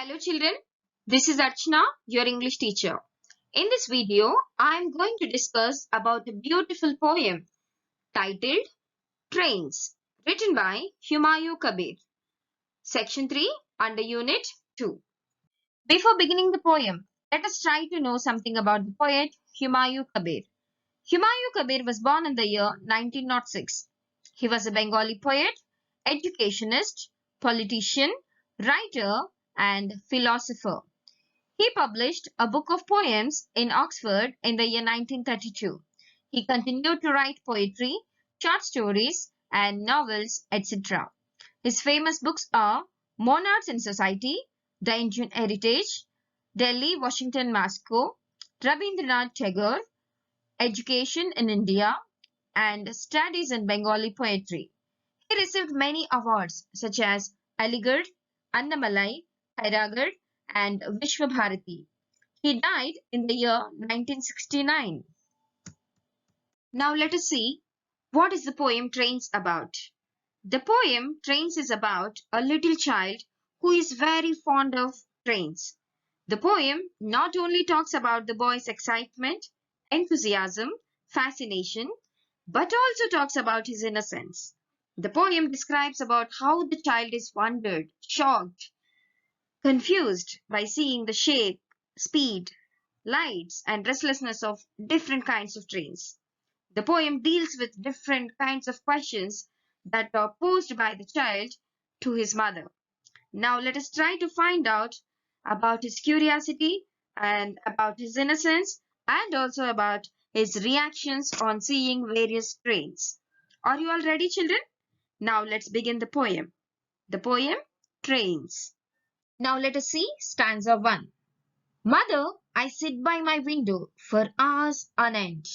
Hello children, this is Archana, your English teacher. In this video, I am going to discuss about a beautiful poem titled Trains, written by Humayun Kabir. Section 3 under Unit 2. Before beginning the poem, let us try to know something about the poet Humayun Kabir. Humayun Kabir was born in the year 1906. He was a Bengali poet, educationist, politician, writer, and philosopher. He published a book of poems in Oxford in the year 1932. He continued to write poetry, short stories, and novels, etc. His famous books are Monarchs in Society, The Indian Heritage, Delhi, Washington, Moscow, Rabindranath Tagore, Education in India, and Studies in Bengali Poetry. He received many awards such as Aligarh, Annamalai, Hyderabad, and Vishwa Bharati. He died in the year 1969. Now let us see what is the poem Trains about. The poem Trains is about a little child who is very fond of trains. The poem not only talks about the boy's excitement, enthusiasm, fascination, but also talks about his innocence. The poem describes about how the child is wondered, shocked, confused by seeing the shape, speed, lights, and restlessness of different kinds of trains. The poem deals with different kinds of questions that are posed by the child to his mother. Now let us try to find out about his curiosity and about his innocence and also about his reactions on seeing various trains. Are you all ready, children? Now let's begin the poem. The poem Trains. Now let us see stanza 1. Mother, I sit by my window for hours on end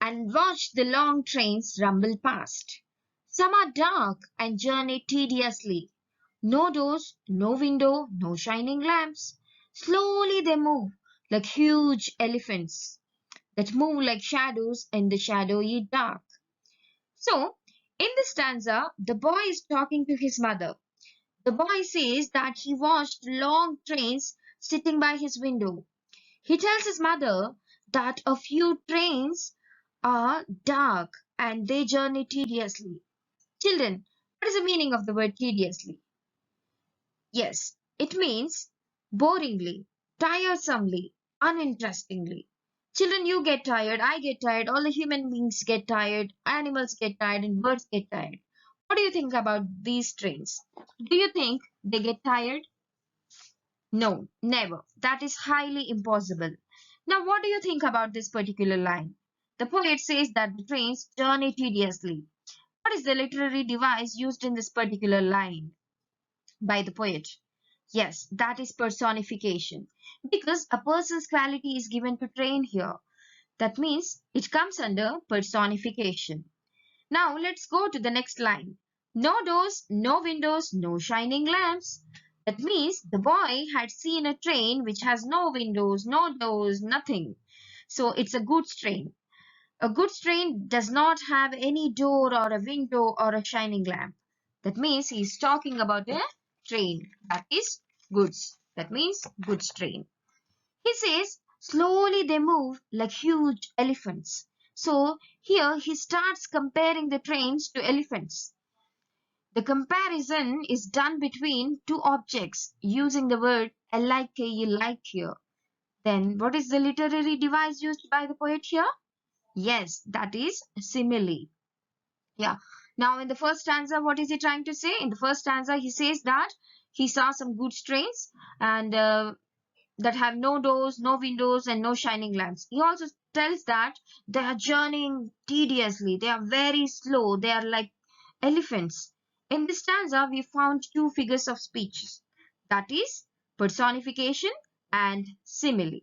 and watch the long trains rumble past. Some are dark and journey tediously. No doors, no window, no shining lamps. Slowly they move like huge elephants that move like shadows in the shadowy dark. So, in this stanza, the boy is talking to his mother. The boy says that he watched long trains sitting by his window. He tells his mother that a few trains are dark and they journey tediously. Children, what is the meaning of the word tediously? Yes, it means boringly, tiresomely, uninterestingly. Children, you get tired, I get tired, all the human beings get tired, animals get tired, and birds get tired. What do you think about these trains? Do you think they get tired? No, never. That is highly impossible. Now, what do you think about this particular line? The poet says that the trains journey tediously. What is the literary device used in this particular line by the poet? Yes, that is personification. Because a person's quality is given to train here. That means it comes under personification. Now let's go to the next line. No doors, no windows, no shining lamps. That means the boy had seen a train which has no windows, no doors, nothing. So it's a goods train. A goods train does not have any door or a window or a shining lamp. That means he's talking about a train that is goods. That means goods train. He says, slowly they move like huge elephants. So here he starts comparing the trains to elephants. The comparison is done between two objects using the word like here. Then what is the literary device used by the poet here? Yes, that is simile. Yeah. Now in the first stanza, what is he trying to say? In the first stanza, he says that he saw some goods trains and that have no doors, no windows, and no shining lamps. He also tells that they are journeying tediously. They are very slow. They are like elephants. In this stanza, we found two figures of speech. That is personification and simile.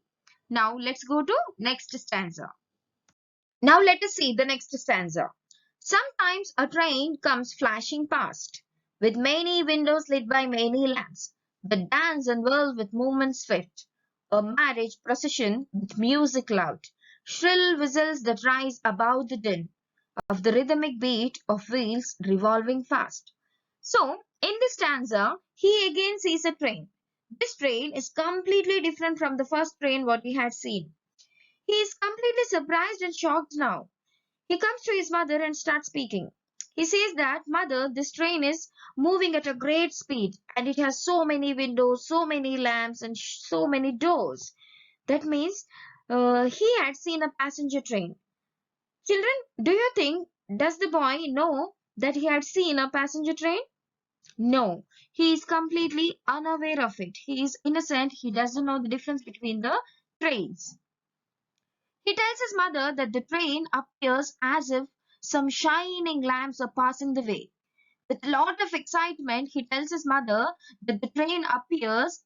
Now let's go to next stanza. Now let us see the next stanza. Sometimes a train comes flashing past, with many windows lit by many lamps, that dance and whirl with movement swift. A marriage procession with music loud, shrill whistles that rise above the din of the rhythmic beat of wheels revolving fast. So, in this stanza, he again sees a train. This train is completely different from the first train what he had seen. He is completely surprised and shocked now. He comes to his mother and starts speaking. He says that, Mother, this train is moving at a great speed and it has so many windows, so many lamps, and so many doors. That means he had seen a passenger train. Children, do you think, does the boy know that he had seen a passenger train? No, he is completely unaware of it. He is innocent. He doesn't know the difference between the trains. He tells his mother that the train appears as if some shining lamps are passing the way. With a lot of excitement, he tells his mother that the train appears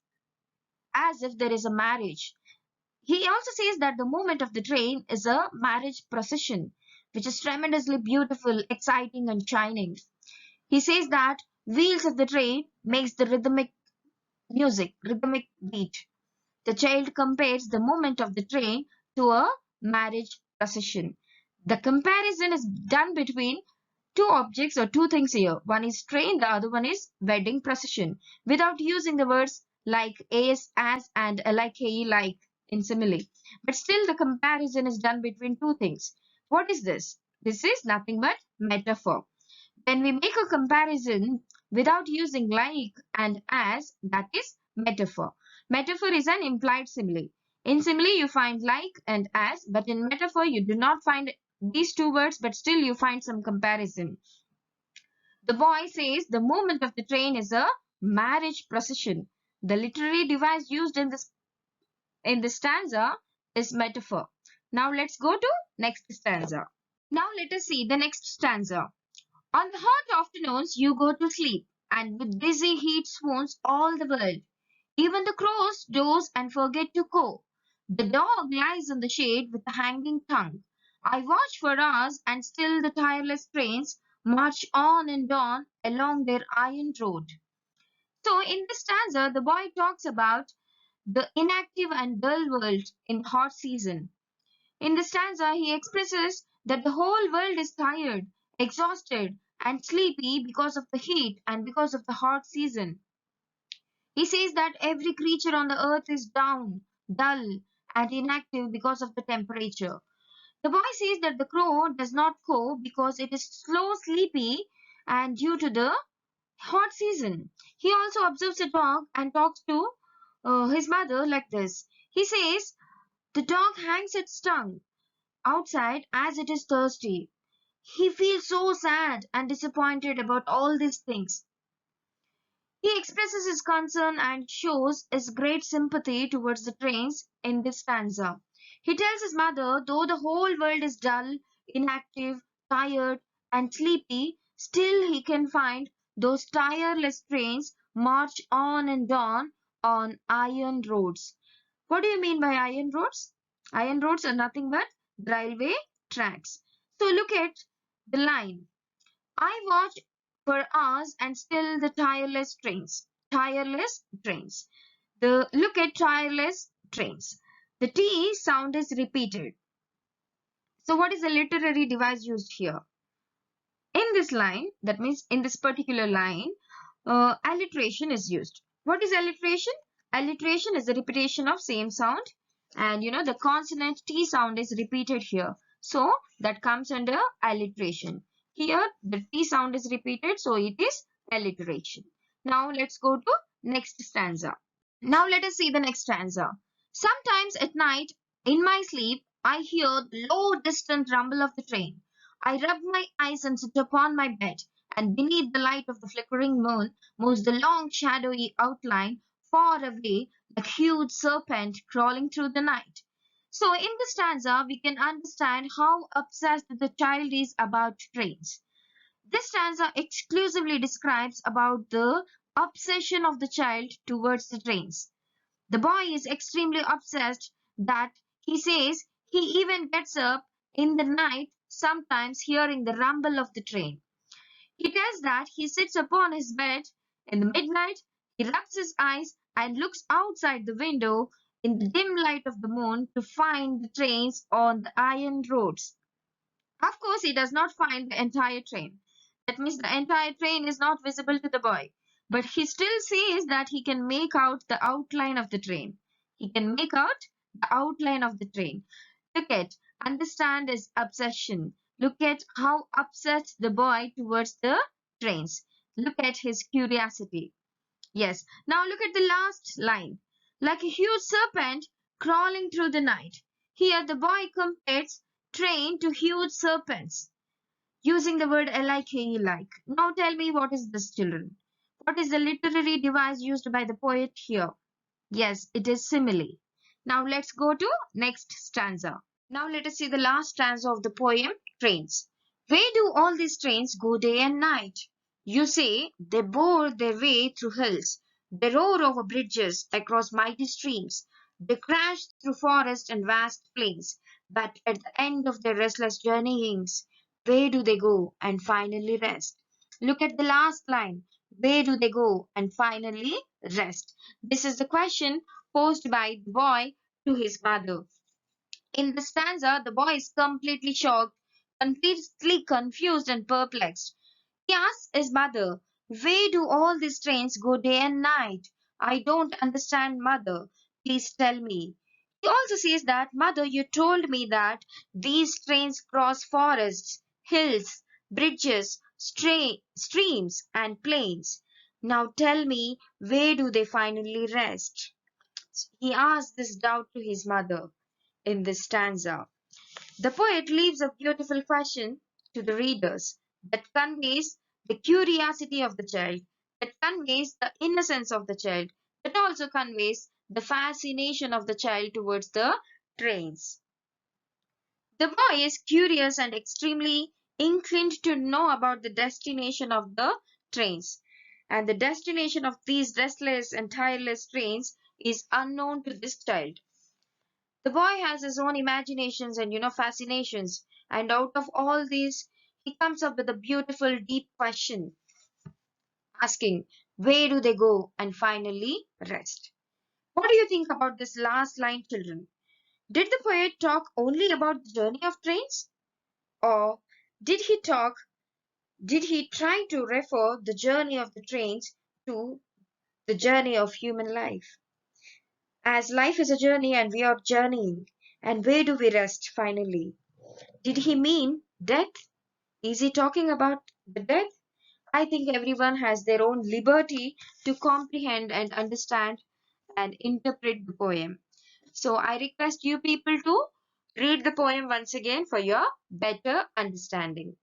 as if there is a marriage. He also says that the movement of the train is a marriage procession, which is tremendously beautiful, exciting, and shining. He says that wheels of the train makes the rhythmic beat. The child compares the movement of the train to a marriage procession. The comparison is done between two objects or two things here. One is train, the other one is wedding procession, without using the words like as, and like, like in simile. But still, the comparison is done between two things. What is this? This is nothing but metaphor. When we make a comparison without using like and as, that is metaphor. Metaphor is an implied simile. In simile, you find like and as, but in metaphor, you do not find these two words, but still you find some comparison. The boy says the movement of the train is a marriage procession. The literary device used in this stanza is metaphor. Now let's go to next stanza. Now let us see the next stanza. On the hot afternoons, you go to sleep, and with dizzy heat swoons all the world. Even the crows doze and forget to caw. The dog lies in the shade with a hanging tongue. I watch for hours, and still the tireless trains march on and on along their iron road. So, in this stanza, the boy talks about the inactive and dull world in hot season. In the stanza, he expresses that the whole world is tired, exhausted, and sleepy because of the heat and because of the hot season. He says that every creature on the earth is down, dull, and inactive because of the temperature. The boy says that the crow does not crow because it is slow, sleepy, and due to the hot season. He also observes a dog and talks to his mother like this. He says, the dog hangs its tongue outside as it is thirsty. He feels so sad and disappointed about all these things. He expresses his concern and shows his great sympathy towards the trains in this stanza. He tells his mother, though the whole world is dull, inactive, tired, and sleepy, still he can find those tireless trains march on and on iron roads. What do you mean by iron roads? Iron roads are nothing but railway tracks. So look at the line. I watch for hours and still the tireless trains. Tireless trains. The look at tireless trains. The T sound is repeated. So what is the literary device used here? In this line, that means in this particular line, alliteration is used. What is alliteration? Alliteration is the repetition of same sound, and the consonant T sound is repeated here. So that comes under alliteration. Here the T sound is repeated, so it is alliteration. Now let's go to next stanza. Now let us see the next stanza. Sometimes at night, in my sleep, I hear the low distant rumble of the train. I rub my eyes and sit upon my bed, and beneath the light of the flickering moon moves the long shadowy outline far away like a huge serpent crawling through the night. So in the stanza, we can understand how obsessed the child is about trains. This stanza exclusively describes about the obsession of the child towards the trains. The boy is extremely obsessed that he says he even gets up in the night, sometimes hearing the rumble of the train. He tells that he sits upon his bed in the midnight, he rubs his eyes and looks outside the window in the dim light of the moon to find the trains on the iron roads. Of course, he does not find the entire train. That means the entire train is not visible to the boy. but he still says that he can make out the outline of the train. He can make out the outline of the train. Look at, understand his obsession. Look at how obsessed the boy towards the trains. Look at his curiosity. Yes. Now look at the last line. Like a huge serpent crawling through the night. Here the boy compares train to huge serpents using the word like. Now tell me, what is this, children? What is the literary device used by the poet here? Yes, it is simile. Now let's go to next stanza. Now let us see the last stanza of the poem, Trains. Where do all these trains go day and night? You say they bore their way through hills, they roar over bridges across mighty streams, they crash through forests and vast plains. But at the end of their restless journeyings, where do they go and finally rest? Look at the last line. Where do they go and finally rest? This is the question posed by the boy to his mother. In the stanza, the boy is completely shocked, completely confused and perplexed. He asks his mother, where do all these trains go day and night? I don't understand, mother. Please tell me. He also says that, mother, you told me that these trains cross forests, hills, bridges, streams, and plains. Now tell me, where do they finally rest? He asks this doubt to his mother in this stanza. The poet leaves a beautiful question to the readers that conveys the curiosity of the child, that conveys the innocence of the child, that also conveys the fascination of the child towards the trains. The boy is curious and extremely inclined to know about the destination of the trains. And the destination of these restless and tireless trains is unknown to this child. The boy has his own imaginations and fascinations, and out of all these he comes up with a beautiful deep question asking, where do they go and finally rest? What do you think about this last line, children? Did the poet talk only about the journey of trains, or did he talk did he try to refer the journey of the trains to the journey of human life? As life is a journey and we are journeying, and where do we rest finally? Did he mean death? Is he talking about the death? I think everyone has their own liberty to comprehend and understand and interpret the poem. So I request you people to read the poem once again for your better understanding.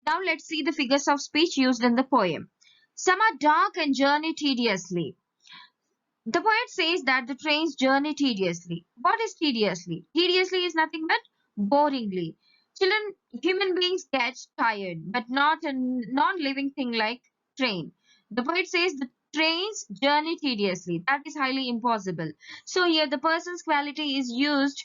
Now let's see the figures of speech used in the poem. Some are dark and journey tediously. The poet says that the trains journey tediously. What is tediously? Tediously is nothing but boringly. Children, human beings get tired, but not a non-living thing like train. The poet says the trains journey tediously. That is highly impossible. So here the person's quality is used,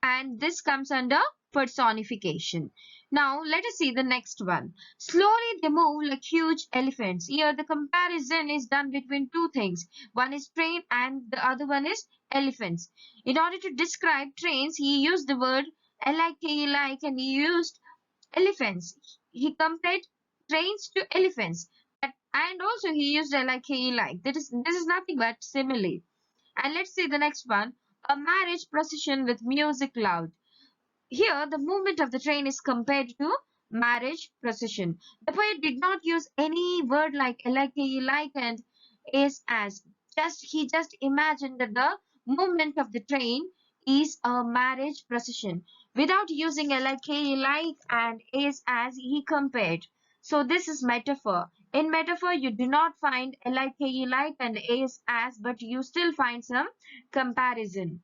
and this comes under personification. Now let us see the next one. Slowly they move like huge elephants. Here the comparison is done between two things. One is train and the other one is elephants. In order to describe trains, he used the word like and he used elephants. He compared trains to elephants. And also he used like. This is nothing but simile. And let's see the next one. A marriage procession with music loud. Here, the movement of the train is compared to marriage procession. The poet did not use any word like and is as. He just imagined that the movement of the train is a marriage procession. Without using like and is as, he compared. So this is metaphor. In metaphor, you do not find like and is as, but you still find some comparison.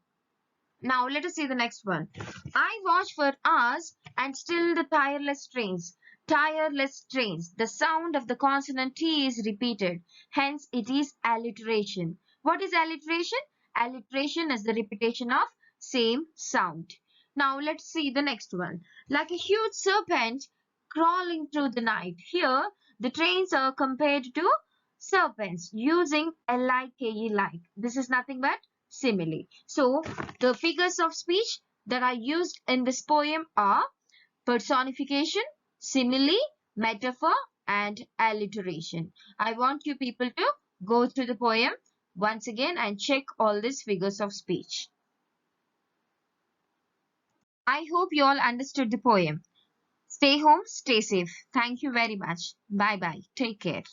Now let us see the next one. I watch for hours and still the tireless trains. Tireless trains. The sound of the consonant T is repeated. Hence it is alliteration. What is alliteration? Alliteration is the repetition of same sound. Now let's see the next one. Like a huge serpent crawling through the night. Here the trains are compared to serpents using like. This is nothing but simile. So the figures of speech that are used in this poem are personification, simile, metaphor, and alliteration. I want you people to go through the poem once again and check all these figures of speech. I hope you all understood the poem. Stay home, stay safe. Thank you very much. Bye bye. Take care.